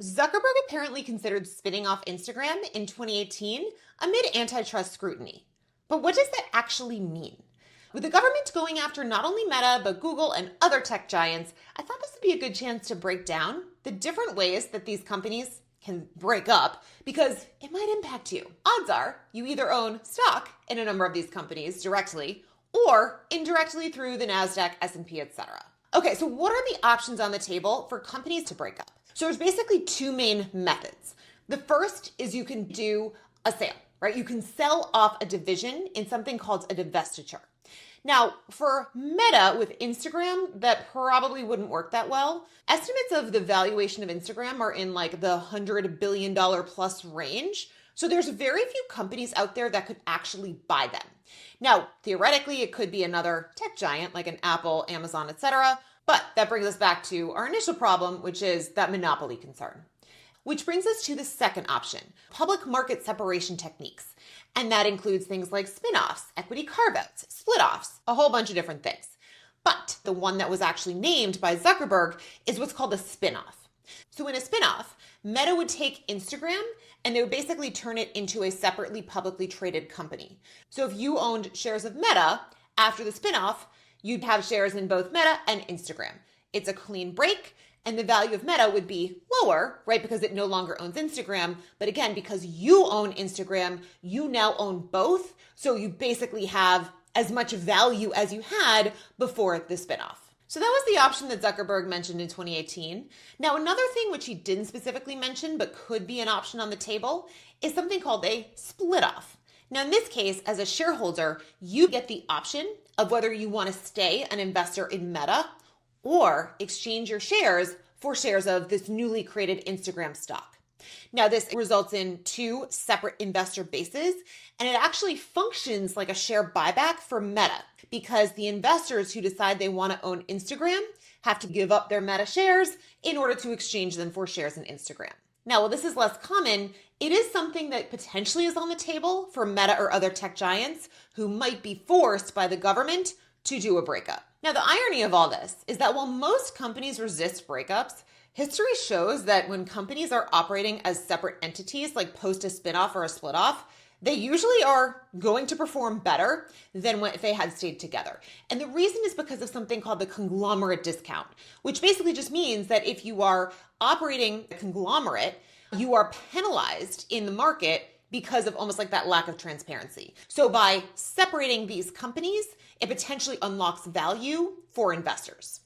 Zuckerberg apparently considered spinning off Instagram in 2018 amid antitrust scrutiny. But what does that actually mean? With the government going after not only Meta, but Google and other tech giants, I thought this would be a good chance to break down the different ways that these companies can break up, because it might impact you. Odds are you either own stock in a number of these companies directly or indirectly through the NASDAQ, S&P, etc. Okay, so what are the options on the table for companies to break up? So there's basically two main methods. The first is you can do a sale, right? You can sell off a division in something called a divestiture. Now, for Meta with Instagram, that probably wouldn't work that well. Estimates of the valuation of Instagram are in like the $100 billion plus range. So there's very few companies out there that could actually buy them. Now, theoretically, it could be another tech giant like an Apple, Amazon, etc. But that brings us back to our initial problem, which is that monopoly concern. Which brings us to the second option, public market separation techniques. And that includes things like spin-offs, equity carve-outs, split-offs, a whole bunch of different things. But the one that was actually named by Zuckerberg is what's called a spin-off. So in a spin-off, Meta would take Instagram and they would basically turn it into a separately publicly traded company. So if you owned shares of Meta, after the spin-off, you'd have shares in both Meta and Instagram. It's a clean break. And the value of Meta would be lower, right? Because it no longer owns Instagram. But again, because you own Instagram, you now own both. So you basically have as much value as you had before the spinoff. So that was the option that Zuckerberg mentioned in 2018. Now, another thing which he didn't specifically mention, but could be an option on the table, is something called a split off. Now, in this case, as a shareholder, you get the option of whether you want to stay an investor in Meta or exchange your shares for shares of this newly created Instagram stock. Now, this results in two separate investor bases, and it actually functions like a share buyback for Meta because the investors who decide they want to own Instagram have to give up their Meta shares in order to exchange them for shares in Instagram. Now, while this is less common, it is something that potentially is on the table for Meta or other tech giants who might be forced by the government to do a breakup. Now, the irony of all this is that while most companies resist breakups, history shows that when companies are operating as separate entities, like post a spinoff or a split off, they usually are going to perform better than if they had stayed together. And the reason is because of something called the conglomerate discount, which basically just means that if you are operating a conglomerate, you are penalized in the market because of almost like that lack of transparency. So by separating these companies, it potentially unlocks value for investors.